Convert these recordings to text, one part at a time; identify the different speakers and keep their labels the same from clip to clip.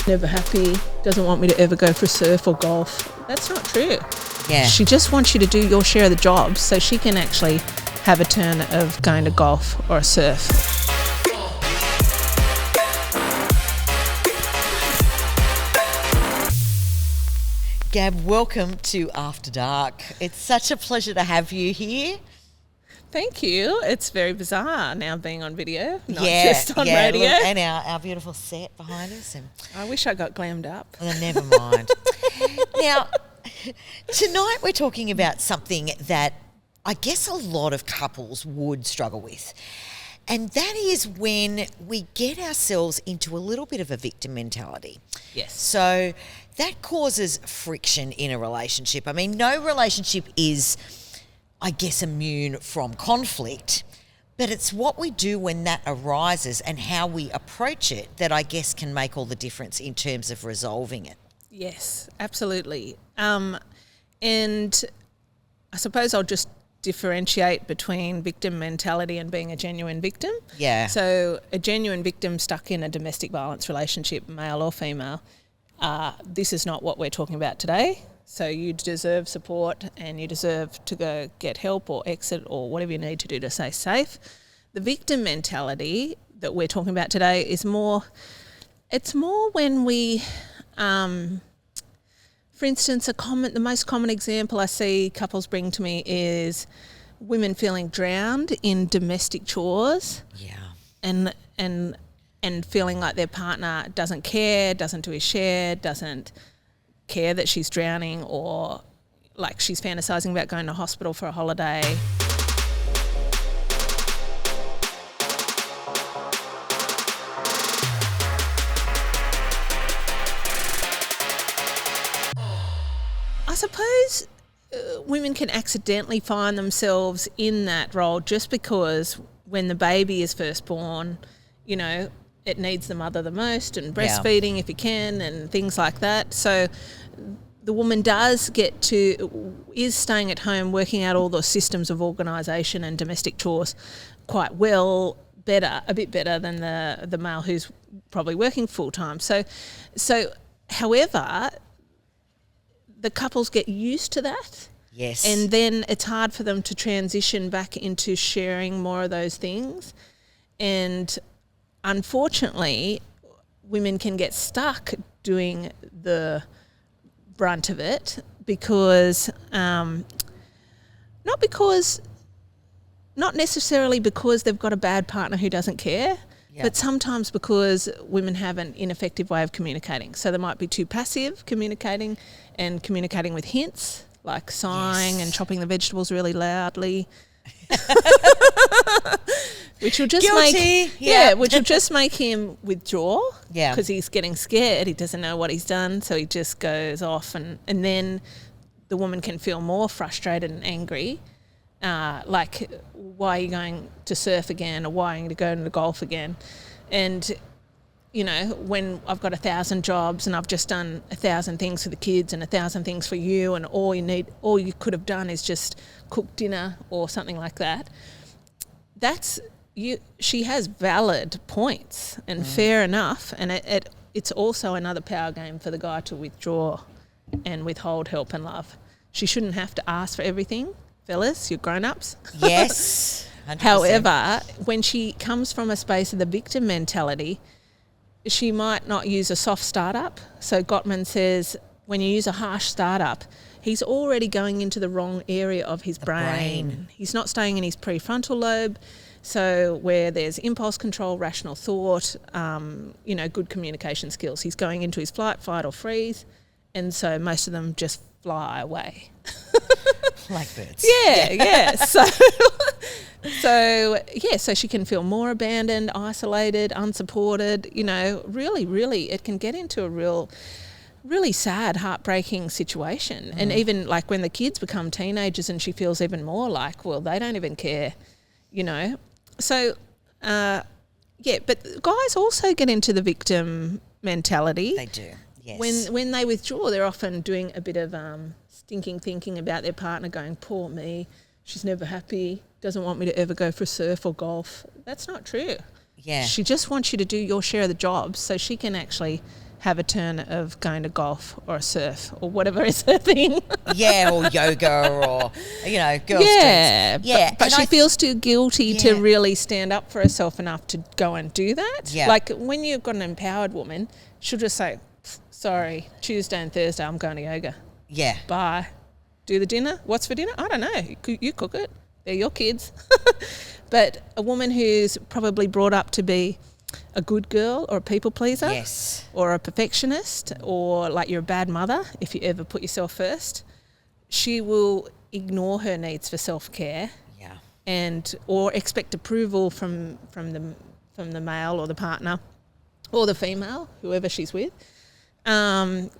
Speaker 1: never happy, doesn't want me to ever go for surf or golf. That's not true.
Speaker 2: Yeah.
Speaker 1: She just wants you to do your share of the jobs so she can actually have a turn of going to golf or a surf.
Speaker 2: Gab, welcome to After Dark. It's such a pleasure to have you here.
Speaker 1: Thank you. It's very bizarre now being on video, not just on radio.
Speaker 2: Look, and our beautiful set behind us. And
Speaker 1: I wish I got glammed up.
Speaker 2: never mind. Now, tonight we're talking about something that I guess a lot of couples would struggle with. And that is when we get ourselves into a little bit of a victim mentality.
Speaker 1: Yes.
Speaker 2: So that causes friction in a relationship. I mean, no relationship is, I guess, immune from conflict, but it's what we do when that arises and how we approach it that I guess can make all the difference in terms of resolving it.
Speaker 1: Yes, absolutely. And I suppose I'll just differentiate between victim mentality and being a genuine victim.
Speaker 2: Yeah.
Speaker 1: So a genuine victim stuck in a domestic violence relationship, male or female, this is not what we're talking about today. So you deserve support and you deserve to go get help or exit or whatever you need to do to stay safe. The victim mentality that we're talking about today is it's more when we, for instance, the most common example I see couples bring to me is women feeling drowned in domestic chores.
Speaker 2: Yeah.
Speaker 1: And feeling like their partner doesn't care, doesn't do his share, doesn't care that she's drowning, or like she's fantasizing about going to hospital for a holiday. I suppose women can accidentally find themselves in that role just because when the baby is first born, you know, it needs the mother the most, and breastfeeding if you can and things like that. So the woman is staying at home working out all the systems of organisation and domestic chores quite well, a bit better than the male who's probably working full time. So however, the couples get used to that.
Speaker 2: Yes.
Speaker 1: And then it's hard for them to transition back into sharing more of those things. And unfortunately, women can get stuck doing the brunt of it because, not necessarily because they've got a bad partner who doesn't care, but sometimes because women have an ineffective way of communicating. So they might be too passive communicating and communicating with hints, like sighing and chopping the vegetables really loudly. Which will just make him withdraw. Yeah. Because he's getting scared. He doesn't know what he's done, so he just goes off, and then the woman can feel more frustrated and angry. Like, why are you going to surf again, or why are you going to golf again? And you know, when I've got 1,000 jobs and I've just done 1,000 things for the kids and 1,000 things for you, and all you could have done is just cook dinner or something like that. She has valid points and fair enough, and it's also another power game for the guy to withdraw and withhold help and love. She shouldn't have to ask for everything, fellas, you're grown-ups.
Speaker 2: Yes, 100%.
Speaker 1: However, when she comes from a space of the victim mentality, she might not use a soft startup. So Gottman says when you use a harsh startup, he's already going into the wrong area of his brain. He's not staying in his prefrontal lobe. So where there's impulse control, rational thought, good communication skills. He's going into his flight, fight or freeze. And so most of them just fly away.
Speaker 2: Like birds.
Speaker 1: Yeah. So she can feel more abandoned, isolated, unsupported. You know, really, it can get into a really sad, heartbreaking situation. And even like when the kids become teenagers and she feels even more like, well, they don't even care, you know. So, but guys also get into the victim mentality.
Speaker 2: They do, yes.
Speaker 1: When they withdraw, they're often doing a bit of stinking thinking about their partner, going, poor me, she's never happy, doesn't want me to ever go for surf or golf. That's not true.
Speaker 2: Yeah.
Speaker 1: She just wants you to do your share of the jobs so she can actually have a turn of going to golf or surf or whatever is her thing.
Speaker 2: Yeah, or yoga or, girls'
Speaker 1: yeah,
Speaker 2: drinks. Yeah,
Speaker 1: but she feels too guilty to really stand up for herself enough to go and do that.
Speaker 2: Yeah.
Speaker 1: Like when you've got an empowered woman, she'll just say, sorry, Tuesday and Thursday I'm going to yoga.
Speaker 2: Yeah.
Speaker 1: Bye. Do the dinner. What's for dinner? I don't know. You cook it. They're your kids. But a woman who's probably brought up to be a good girl or a people pleaser,
Speaker 2: yes,
Speaker 1: or a perfectionist, or like you're a bad mother if you ever put yourself first, she will ignore her needs for self-care, or expect approval from the male or the partner or the female, whoever she's with, and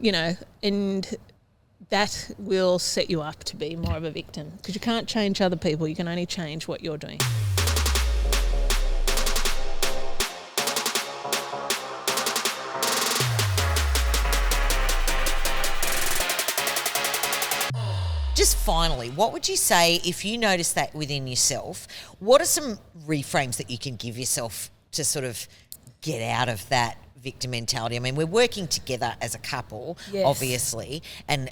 Speaker 1: that will set you up to be more of a victim, because you can't change other people. You can only change what you're doing.
Speaker 2: Just finally, what would you say if you notice that within yourself? What are some reframes that you can give yourself to sort of get out of that victim mentality? I mean, we're working together as a couple, obviously, and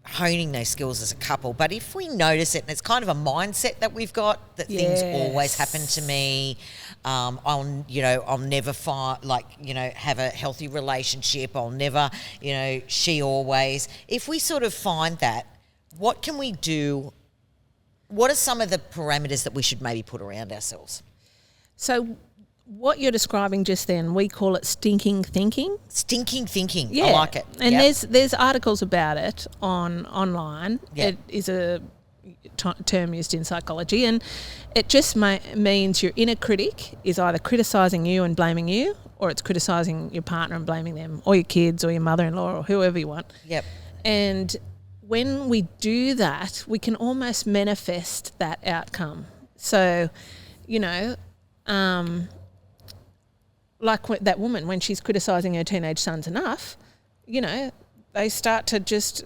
Speaker 2: honing those skills as a couple. But if we notice it, and it's kind of a mindset that we've got, that things always happen to me, I'll never have a healthy relationship. I'll never, she always. If we sort of find that, what can we do? What are some of the parameters that we should maybe put around ourselves?
Speaker 1: So what you're describing just then, we call it stinking thinking.
Speaker 2: Stinking thinking.
Speaker 1: Yeah.
Speaker 2: I like it.
Speaker 1: And there's articles about it online. Yep. It is a term used in psychology, and it just means your inner critic is either criticising you and blaming you, or it's criticising your partner and blaming them, or your kids or your mother-in-law or whoever you want.
Speaker 2: Yep. And
Speaker 1: when we do that, we can almost manifest that outcome. So, like that woman, when she's criticising her teenage sons enough, they start to just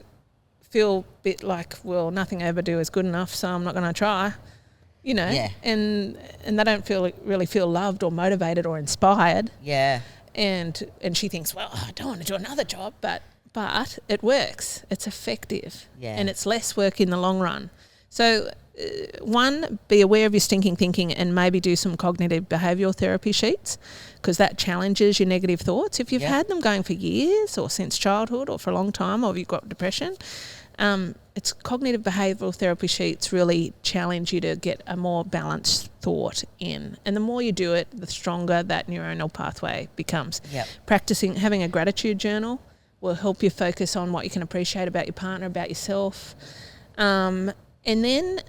Speaker 1: feel a bit like, well, nothing I ever do is good enough, so I'm not going to try, and they don't really feel loved or motivated or inspired.
Speaker 2: Yeah.
Speaker 1: And she thinks, well, I don't want to do another job, but it works. It's effective, and it's less work in the long run. So, one, be aware of your stinking thinking and maybe do some cognitive behavioural therapy sheets, because that challenges your negative thoughts. If you've had them going for years or since childhood or for a long time, or you've got depression, it's cognitive behavioural therapy sheets really challenge you to get a more balanced thought in. And the more you do it, the stronger that neuronal pathway becomes.
Speaker 2: Yep.
Speaker 1: Practicing, having a gratitude journal will help you focus on what you can appreciate about your partner, about yourself. And then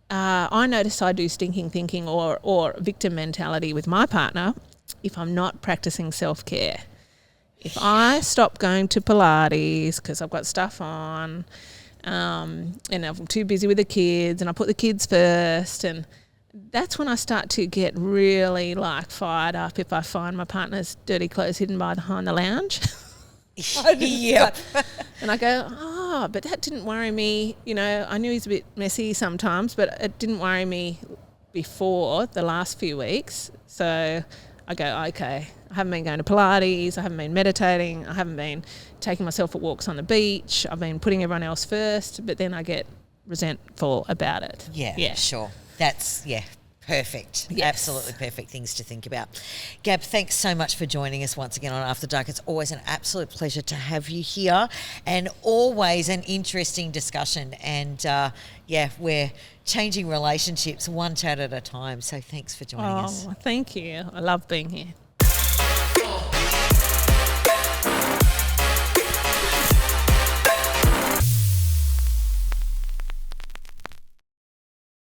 Speaker 1: I notice I do stinking thinking or victim mentality with my partner if I'm not practicing self-care. If I stop going to Pilates because I've got stuff on, and I'm too busy with the kids, and I put the kids first, and that's when I start to get really fired up if I find my partner's dirty clothes hidden behind the lounge.
Speaker 2: Yeah.
Speaker 1: And I go, but that didn't worry me. I knew he's a bit messy sometimes, but it didn't worry me before the last few weeks. So I go, okay, I haven't been going to Pilates, I haven't been meditating, I haven't been taking myself for walks on the beach, I've been putting everyone else first, but then I get resentful about it.
Speaker 2: Yeah. Sure. That's, perfect. Yes. Absolutely perfect things to think about. Gab, thanks so much for joining us once again on After Dark. It's always an absolute pleasure to have you here, and always an interesting discussion. And we're changing relationships one chat at a time. So thanks for joining us.
Speaker 1: Thank you. I love being here.